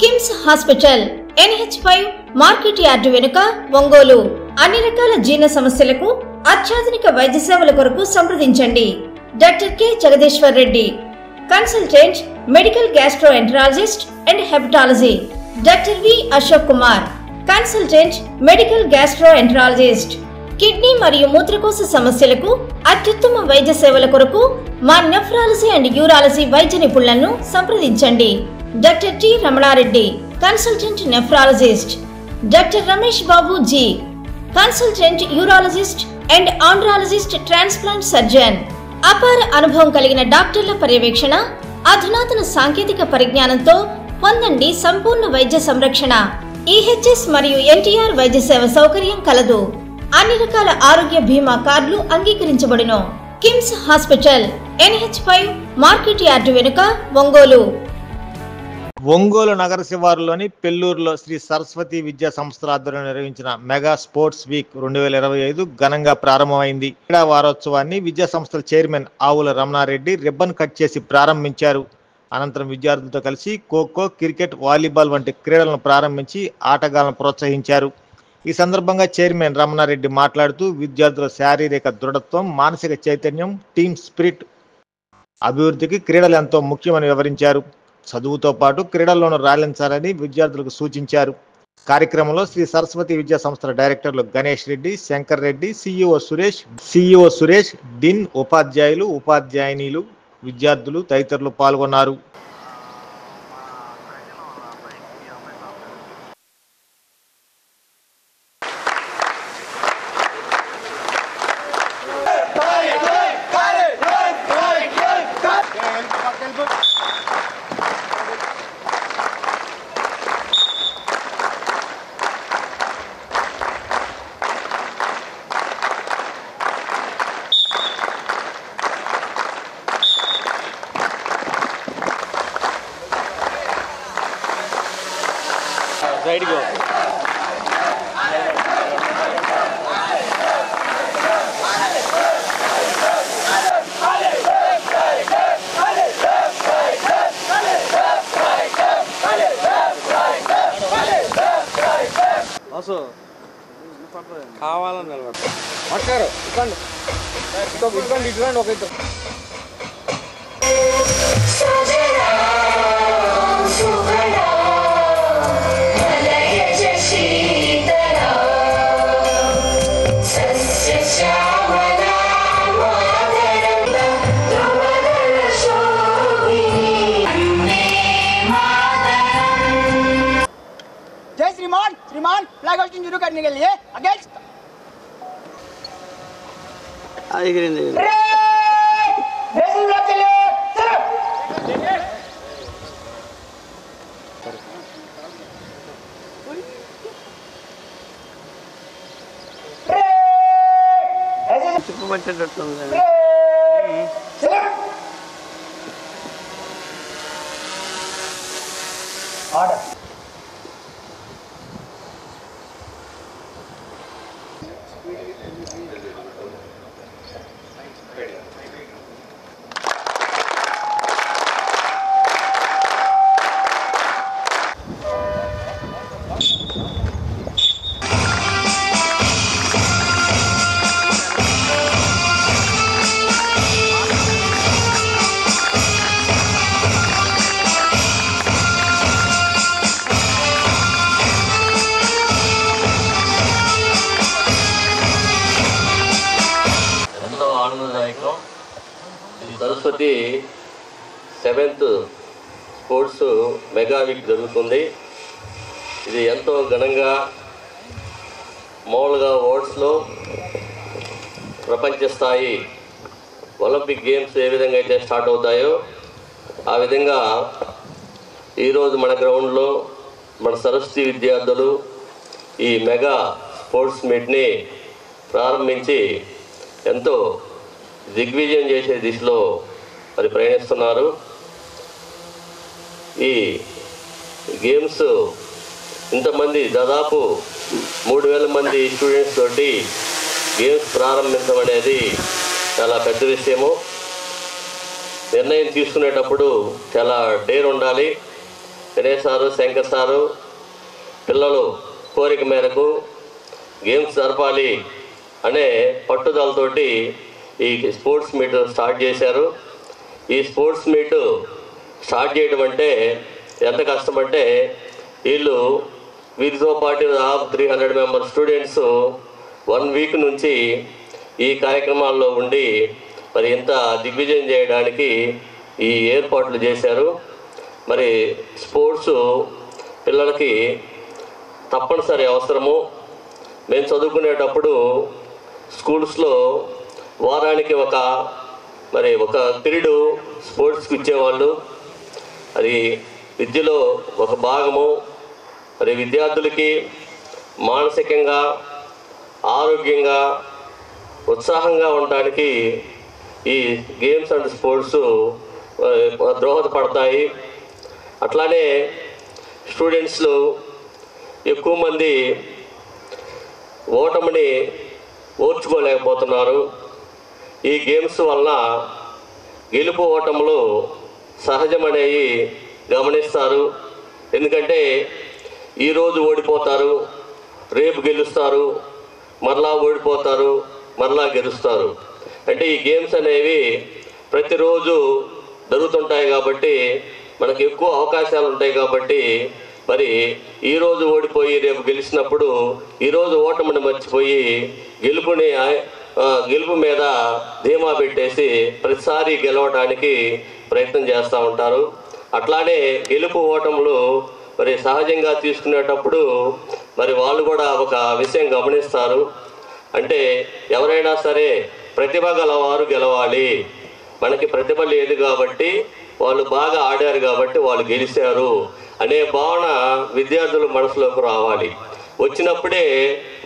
KIMS hospital NH5 market yard వెనుక ఒంగోలు. అన్ని రకాల జీర్ణ సమస్యలకు అత్యాధునిక వైద్య సేవల కొరకు సంప్రదించండి. Doctor K Jagadishwar Reddy, consultant medical gastroenterologist and hepatology. Doctor V Ashok Kumar, consultant medical gastroenterologist. Kidney మరియు మూత్రకోశ సమస్యలకు అత్యుత్తమ వైద్య సేవల కొరకు మా నెఫ్రాలజీ అండ్ యూరాలజీ వైద్య నిపుణులను సంప్రదించండి. Doctor T Ramana Reddy, consultant nephrologist. Doctor Ramesh Babu ji, consultant urologist and andrologist, transplant surgeon. అపార అనుభవం కలిగిన డాక్టర్ల పర్యవేక్షణ, అధునాతన సాంకేతిక పరిజ్ఞానంతో పొందండి సంపూర్ణ వైద్య సంరక్షణ. EHS మరియు NTR వైద్య సేవ సౌకర్యం కలదు. అన్ని రకాల ఆరోగ్య బీమా కార్డులు అంగీకరించబడును. KIMS hospital NH5 market yard వెనుక ఒంగోలు. ఒంగోలు నగర శివారులోని పెల్లూరులో శ్రీ సరస్వతి విద్యా సంస్థల ఆధ్వర్యంలో నిర్వహించిన మెగా స్పోర్ట్స్ వీక్ 2025 ఘనంగా ప్రారంభమైంది. క్రీడా వారోత్సవాన్ని విద్యా సంస్థల చైర్మన్ ఆవుల రమణారెడ్డి రిబ్బన్ కట్ చేసి ప్రారంభించారు. అనంతరం విద్యార్థులతో కలిసి ఖోఖో, క్రికెట్, వాలీబాల్ వంటి క్రీడలను ప్రారంభించి ఆటగాళ్లను ప్రోత్సహించారు. ఈ సందర్భంగా చైర్మన్ రమణారెడ్డి మాట్లాడుతూ విద్యార్థుల శారీరక దృఢత్వం, మానసిక చైతన్యం, టీమ్ స్పిరిట్ అభివృద్ధికి క్రీడలు ఎంతో ముఖ్యమని వివరించారు. చదువుతో పాటు క్రీడల్లోనూ రాణించాలని విద్యార్థులకు సూచించారు. కార్యక్రమంలో శ్రీ సరస్వతి విద్యా సంస్థల డైరెక్టర్లు గణేష్ రెడ్డి, శంకర్ రెడ్డి, CEO సురేష్, డిన్, ఉపాధ్యాయులు, ఉపాధ్యాయునిలు, విద్యార్థులు తదితరులు పాల్గొన్నారు. Ready go. Also, కావాలని నిలబడతారు మాట్లాడు ఇవ్వండి ఒక श्रीमान फ्लैग होस्टिंग शुरू करने के लिए against order Saraswati 7th sports mega week జరుగుతుంది. ఇది ఎంతో ఘనంగా మామూలుగా వర్డ్స్లో ప్రపంచ స్థాయి ఒలింపిక్ గేమ్స్ ఏ విధంగా అయితే స్టార్ట్ అవుతాయో ఆ విధంగా ఈరోజు మన గ్రౌండ్లో మన సరస్వతి విద్యార్థులు ఈ మెగా స్పోర్ట్స్ మీట్ని ప్రారంభించి ఎంతో దిగ్విజయం చేసే దిశలో మరి ప్రయాణిస్తున్నారు. ఈ గేమ్స్ ఇంతమంది దాదాపు 3000 మంది స్టూడెంట్స్ తోటి గేమ్స్ ప్రారంభించడం అనేది చాలా పెద్ద విషయము. నిర్ణయం తీసుకునేటప్పుడు చాలా డేర్ ఉండాలి. గణేష్ సారు, శంకర్ సారు పిల్లలు కోరిక మేరకు గేమ్స్ జరపాలి అనే పట్టుదలతోటి ఈ స్పోర్ట్స్ మీట్ స్టార్ట్ చేశారు. ఈ స్పోర్ట్స్ మీట్ స్టార్ట్ చేయడం అంటే ఎంత కష్టమంటే వీళ్ళు వీరితో పాటు 300 మెంబర్ స్టూడెంట్స్ 1 వీక్ నుంచి ఈ కార్యక్రమాల్లో ఉండి మరి ఇంత దిగ్విజయం చేయడానికి ఈ ఏర్పాట్లు చేశారు. మరి స్పోర్ట్స్ పిల్లలకి తప్పనిసరి అవసరము. మేము చదువుకునేటప్పుడు స్కూల్స్లో వారానికి ఒక పీరియడ్ స్పోర్ట్స్కి ఇచ్చేవాళ్ళు. అది విద్యలో ఒక భాగము. మరి విద్యార్థులకి మానసికంగా ఆరోగ్యంగా ఉత్సాహంగా ఉండడానికి ఈ గేమ్స్ అండ్ స్పోర్ట్స్ దోహదపడతాయి. అట్లానే స్టూడెంట్స్లో ఎక్కువ మంది ఓటమిని ఓర్చుకోలేకపోతున్నారు. ఈ గేమ్స్ వలన గెలుపు ఓటములు సహజమనేవి గమనిస్తారు. ఎందుకంటే ఈరోజు ఓడిపోతారు, రేపు గెలుస్తారు, మరలా ఓడిపోతారు, మరలా గెలుస్తారు. అంటే ఈ గేమ్స్ అనేవి ప్రతిరోజు జరుగుతుంటాయి కాబట్టి మనకు ఎక్కువ అవకాశాలు ఉంటాయి. కాబట్టి మరి ఈరోజు ఓడిపోయి రేపు గెలిచినప్పుడు ఈరోజు ఓటమిని మర్చిపోయి గెలుపు మీద ధీమా పెట్టేసి ప్రతిసారి గెలవడానికి ప్రయత్నం చేస్తూ ఉంటారు. అట్లానే గెలుపు ఓటములు మరి సహజంగా తీసుకునేటప్పుడు మరి వాళ్ళు కూడా ఒక విషయం గమనిస్తారు. అంటే ఎవరైనా సరే ప్రతిభ గలవారు గెలవాలి. మనకి ప్రతిభ లేదు కాబట్టి వాళ్ళు బాగా ఆడారు కాబట్టి వాళ్ళు గెలిచారు అనే భావన విద్యార్థుల మనసులోకి రావాలి. వచ్చినప్పుడే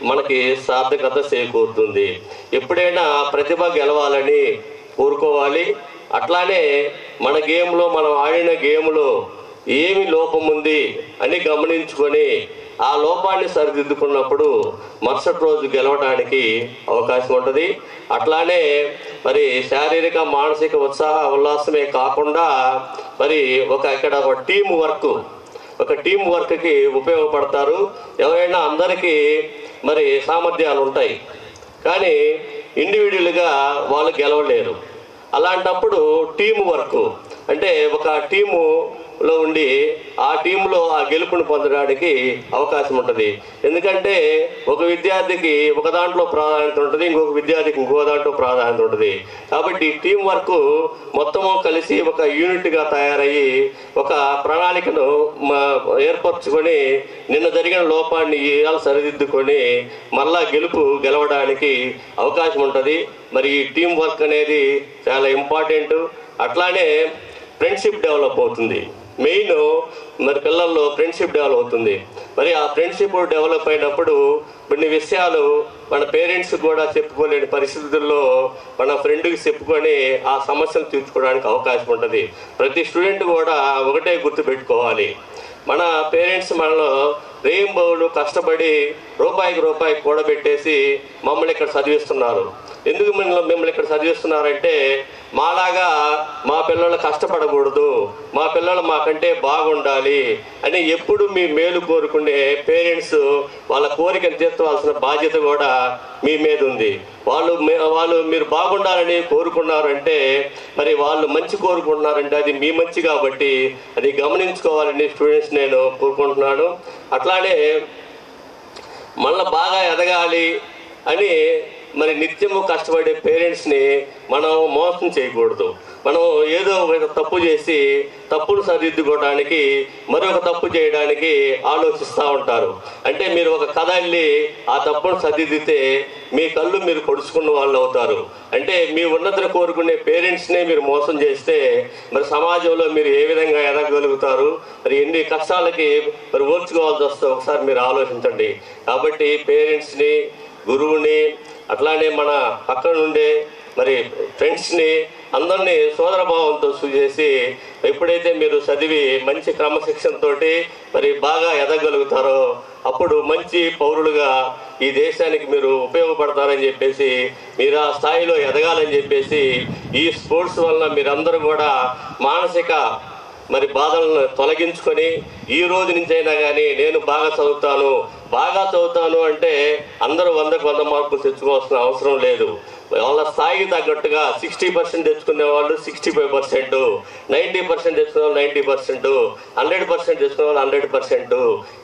మనకి సార్థకత చేకూరుతుంది. ఎప్పుడైనా ప్రతిభ గెలవాలని కోరుకోవాలి. అట్లానే మన గేమ్లో మనం ఆడిన గేమ్లో ఏమి లోపం ఉంది అని గమనించుకొని ఆ లోపాన్ని సరిదిద్దుకున్నప్పుడు మరుసటి రోజు గెలవడానికి అవకాశం ఉంటుంది. అట్లానే మరి శారీరక మానసిక ఉల్లాసమే కాకుండా మరి ఇక్కడ ఒక టీం వర్క్కి ఉపయోగపడతారు. ఎవరైనా అందరికీ మరి సామర్థ్యాలు ఉంటాయి కానీ ఇండివిజువల్గా వాళ్ళు గెలవలేరు. అలాంటప్పుడు టీం వర్క్ అంటే ఒక టీములో ఉండి ఆ టీంలో ఆ గెలుపుని పొందడానికి అవకాశం ఉంటుంది. ఎందుకంటే ఒక విద్యార్థికి ఒక దాంట్లో ప్రాధాన్యత ఉంటుంది, ఇంకొక విద్యార్థికి ఇంకో దాంట్లో ప్రాధాన్యత ఉంటుంది. కాబట్టి టీం వర్క్ మొత్తము కలిసి ఒక యూనిట్గా తయారయ్యి ఒక ప్రణాళికను ఏర్పరచుకొని నిన్న జరిగిన లోపాన్ని ఇవాళ సరిదిద్దుకొని మళ్ళా గెలవడానికి అవకాశం ఉంటుంది. మరి ఈ టీం వర్క్ అనేది చాలా ఇంపార్టెంట్. అట్లానే ఫ్రెండ్షిప్ డెవలప్ అవుతుంది. మెయిన్ మరి పిల్లల్లో ఫ్రెండ్షిప్ డెవలప్ అవుతుంది. మరి ఆ ఫ్రెండ్షిప్ డెవలప్ అయినప్పుడు కొన్ని విషయాలు మన పేరెంట్స్ కూడా చెప్పుకోలేని పరిస్థితుల్లో మన ఫ్రెండ్కి చెప్పుకొని ఆ సమస్యను తీర్చుకోవడానికి అవకాశం ఉంటుంది. ప్రతి స్టూడెంట్ కూడా ఒకటే గుర్తుపెట్టుకోవాలి, మన పేరెంట్స్ మనలో రేయింబౌలు కష్టపడి రూపాయికి కూడబెట్టేసి మమ్మల్ని ఇక్కడ చదివిస్తున్నారు. ఎందుకు మిమ్మల్ని ఇక్కడ చదివిస్తున్నారంటే మాలాగా మా పిల్లలు కష్టపడకూడదు, మా పిల్లలు మాకంటే బాగుండాలి అని ఎప్పుడు మీ మేలు కోరుకునే పేరెంట్స్ వాళ్ళ కోరికను తీర్చవలసిన బాధ్యత కూడా మీ మీద ఉంది. వాళ్ళు మీరు బాగుండాలని కోరుకున్నారంటే మరి వాళ్ళు మంచి కోరుకుంటున్నారంటే అది మీ మంచి కాబట్టి అది గమనించుకోవాలని స్టూడెంట్స్ నేను కోరుకుంటున్నాను. అట్లానే మళ్ళీ బాగా ఎదగాలి అని మరి నిత్యము కష్టపడే పేరెంట్స్ని మనం మోసం చేయకూడదు. మనం ఏదో ఒక తప్పు చేసి తప్పును సరిదిద్దుకోవడానికి మరొక తప్పు చేయడానికి ఆలోచిస్తూ ఉంటారు. అంటే మీరు ఒక కథ వెళ్ళి ఆ తప్పును సరిదిద్దితే మీ కళ్ళు మీరు పొడుచుకున్న వాళ్ళు అవుతారు. అంటే మీ ఉన్నతిని కోరుకునే పేరెంట్స్నే మీరు మోసం చేస్తే మరి సమాజంలో మీరు ఏ విధంగా ఎదగలుగుతారు? మరి ఎన్ని కష్టాలకి మరి ఓర్చుకోవాల్సి వస్తే ఒకసారి మీరు ఆలోచించండి. కాబట్టి పేరెంట్స్ని, గురువుని, అట్లానే మన పక్కన ఉండే మరి ఫ్రెండ్స్ని అందరినీ సోదరభావంతో చేసి ఎప్పుడైతే మీరు చదివి మంచి క్రమశిక్షణతో మరి బాగా ఎదగలుగుతారో అప్పుడు మంచి పౌరులుగా ఈ దేశానికి మీరు ఉపయోగపడతారని చెప్పేసి మీరు ఆ స్థాయిలో ఎదగాలని చెప్పేసి ఈ స్పోర్ట్స్ వల్ల మీరందరూ కూడా మానసిక మరి బాధలను తొలగించుకొని ఈ రోజు నుంచైనా కానీ నేను బాగా చదువుతాను అంటే అందరూ 100కు 100 మార్కులు తెచ్చుకోవాల్సిన అవసరం లేదు. వాళ్ళ స్థాయికి తగ్గట్టుగా 60% తెచ్చుకునే వాళ్ళు 65%, 90% తెచ్చుకునే వాళ్ళు 90%, 100% తెచ్చుకునే వాళ్ళు 100%.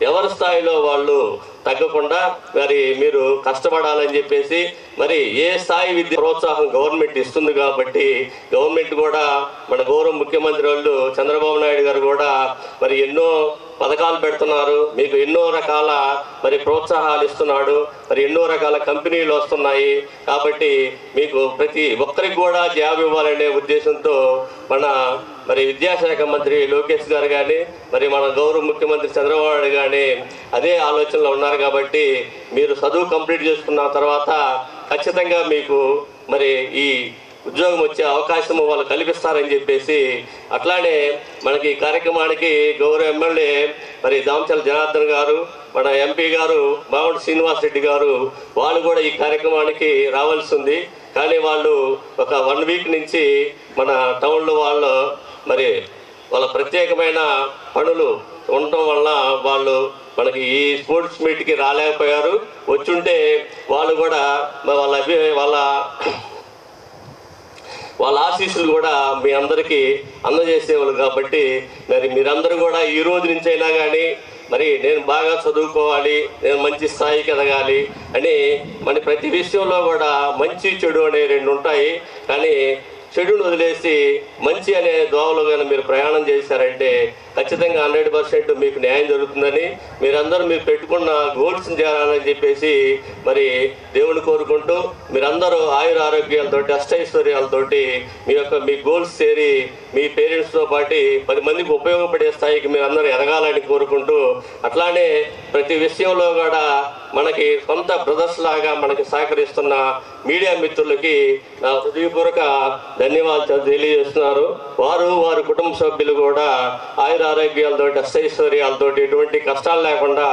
ఎవరి స్థాయిలో వాళ్ళు తగ్గకుండా మరి మీరు కష్టపడాలని చెప్పేసి మరి ఏ స్థాయి విద్య ప్రోత్సాహం గవర్నమెంట్ ఇస్తుంది కాబట్టి గవర్నమెంట్ కూడా మన గౌరవ ముఖ్యమంత్రి వాళ్ళు చంద్రబాబు నాయుడు గారు కూడా మరి ఎన్నో పథకాలు పెడుతున్నారు, మీకు ఎన్నో రకాల మరి ప్రోత్సాహాలు ఇస్తున్నాడు, మరి ఎన్నో రకాల కంపెనీలు వస్తున్నాయి. కాబట్టి మీకు ప్రతి ఒక్కరికి కూడా జాబ్ ఇవ్వాలనే ఉద్దేశంతో మన మరి విద్యాశాఖ మంత్రి లోకేష్ గారు కానీ మరి మన గౌరవ ముఖ్యమంత్రి చంద్రబాబు నాయుడు కానీ అదే ఆలోచనలో ఉన్నారు. కాబట్టి మీరు చదువు కంప్లీట్ చేసుకున్న తర్వాత ఖచ్చితంగా మీకు మరి ఈ ఉద్యోగం వచ్చే అవకాశం వాళ్ళు కల్పిస్తారని చెప్పేసి అట్లానే మనకి ఈ కార్యక్రమానికి గౌరవ ఎమ్మెల్యే మరి దామచల జనార్దన్ గారు, మన ఎంపీ గారు మామిడి శ్రీనివాస్ రెడ్డి గారు వాళ్ళు కూడా ఈ కార్యక్రమానికి రావాల్సి ఉంది. కానీ వాళ్ళు ఒక 1 వీక్ నుంచి మన టౌన్లో వాళ్ళు మరి వాళ్ళ ప్రత్యేకమైన పనులు ఉండటం వల్ల వాళ్ళు మనకి ఈ స్పోర్ట్స్ మీట్కి రాలేకపోయారు. వచ్చుంటే వాళ్ళు కూడా వాళ్ళ ఆశీస్సులు కూడా మీ అందరికీ అందజేసేవాళ్ళు. కాబట్టి మరి మీరందరూ కూడా ఈ రోజు నుంచైనా కానీ మరి నేను బాగా చదువుకోవాలి, నేను మంచి స్థాయికి ఎదగాలి అని మన ప్రతి విషయంలో కూడా మంచి చెడు అనే 2 ఉంటాయి. కానీ చెడును వదిలేసి మంచి అనే దోవలో కానీ మీరు ప్రయాణం చేశారంటే ఖచ్చితంగా 100% మీకు న్యాయం జరుగుతుందని మీరందరూ మీరు పెట్టుకున్న గోల్స్ చేయాలని చెప్పేసి మరి దేవుని కోరుకుంటూ మీరందరూ ఆయుర ఆరోగ్యాలతోటి అష్టైశ్వర్యాలతోటి మీ గోల్స్ చేరి మీ పేరెంట్స్తో పాటు 10 మందికి ఉపయోగపడే స్థాయికి మీరందరూ ఎదగాలని కోరుకుంటూ అట్లానే ప్రతి విషయంలో కూడా మనకి సొంత బ్రదర్స్ లాగా మనకి సహకరిస్తున్న మీడియా మిత్రులకి నా హృదయపూర్వక ధన్యవాదాలు తెలియజేస్తున్నారు. వారి కుటుంబ సభ్యులు కూడా ఆయుర ఆరోగ్యాలతోటి అష్టైశ్వర్యాలతోటి ఎటువంటి కష్టాలు లేకుండా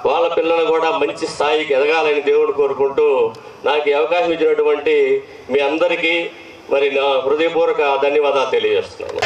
వాళ్ళ పిల్లలు కూడా మంచి స్థాయికి ఎదగాలని దేవుడు కోరుకుంటూ నాకు ఈ అవకాశం ఇచ్చినటువంటి మీ అందరికీ మరి నా హృదయపూర్వక ధన్యవాదాలు తెలియజేస్తున్నాను.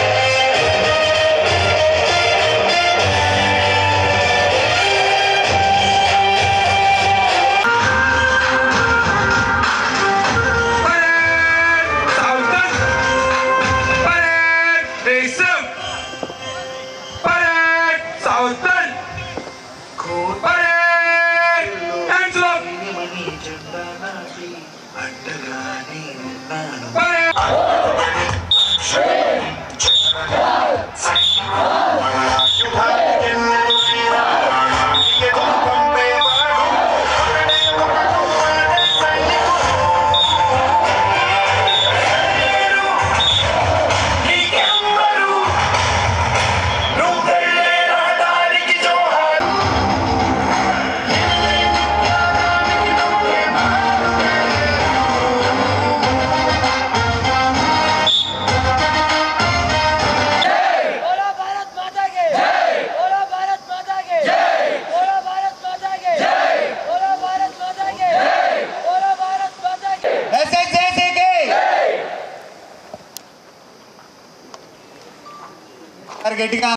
గట్టిగా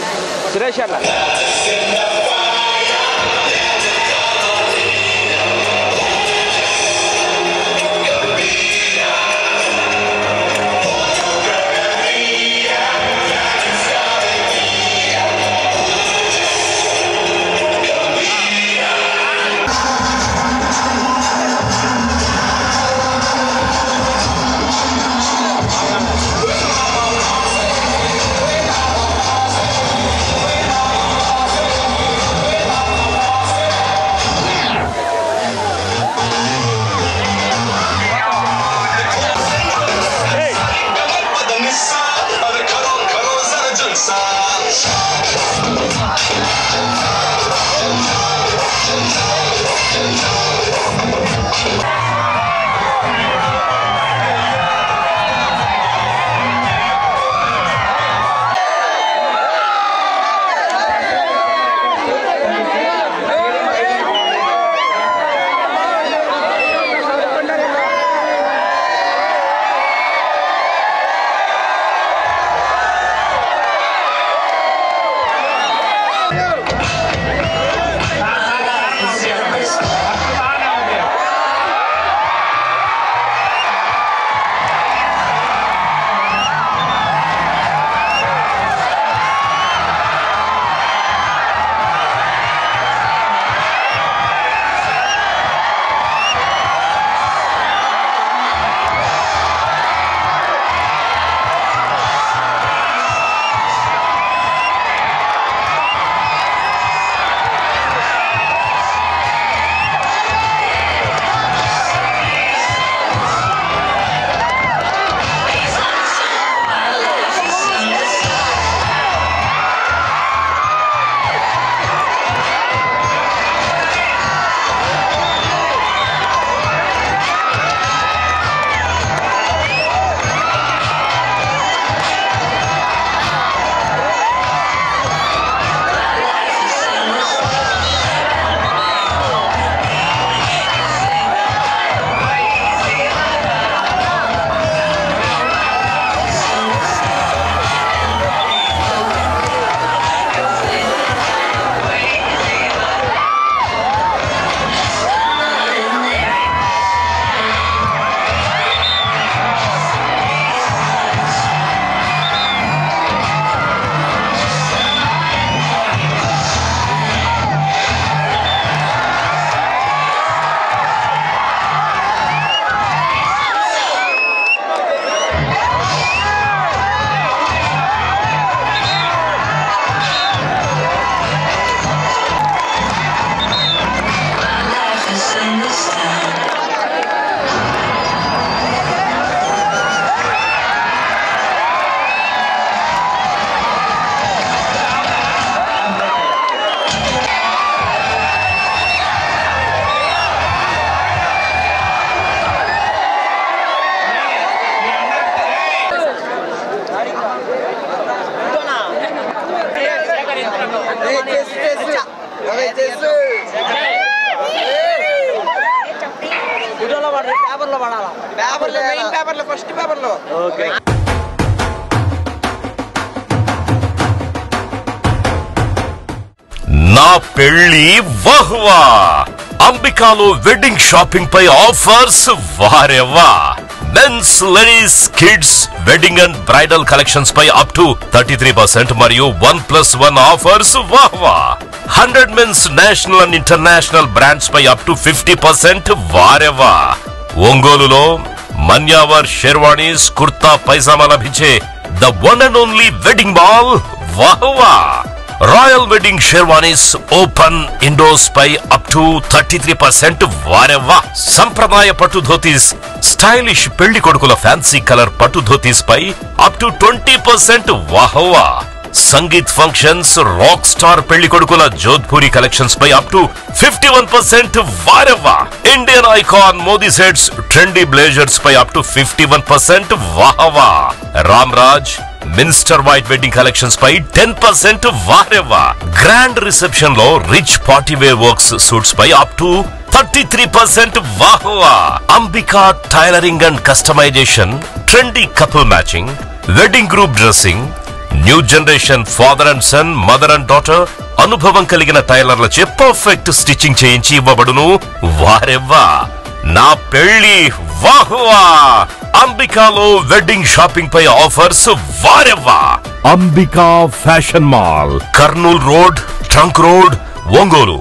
సురేష్ అన్న ఫస్ట్ పేపర్లో నా పెళ్లి వహ్వా అంబికాలో వెడ్డింగ్ షాపింగ్ పై ఆఫర్స్ వారెవ్వా men's ladies kids wedding and bridal collections పై అప్ టు 33% మరియు 1+1 ఆఫర్స్ వాహ్వా 100 men's national and international brands పై అప్ టు 50% వారెవ్వా ఒంగోలులో మన్యావర్ షెర్వాణీస్ కుర్తా పైజామా లభించే the one and only wedding mall వాహ్వా royal wedding sherwanis open indoors పై అప్ టు 33% వారెవ్వా సంప్రదాయ పట్టు ధోతీస్ స్టైలిష్ పెళ్లి కొడుకుల ఫ్యాన్సీ కలర్ పట్టు ధోతీస్ పై అప్ టు 20% వాహ్వా సంగీత్ ఫంక్షన్స్ రాక్ స్టార్ పెళ్లి కొడుకుల జోధ్పూరి కలెక్షన్స్ పై అప్ టు 51% వారెవ్వా Indian icon Modi sets trendy blazers పై అప్ టు 51% వాహ్వా Ram Raj minister white wedding collections పై 10% వారెవ్వా గ్రాండ్ రిసెప్షన్ లో rich party wear works suits పై అప్ టు 33% వాహ్వా Ambika tailoring and customisation trendy couple matching wedding group dressing new generation father and son mother and daughter అనుభవం కలిగిన టైలర్లచే perfect stitching చేయించి ఇవ్వబడును వారెవ్వా నా పెళ్లి వాహ్వా అంబికాలో వెడ్డింగ్ షాపింగ్ పై ఆఫర్స్ వారెవ్వా Ambika fashion mall Kurnool road trunk road Ongole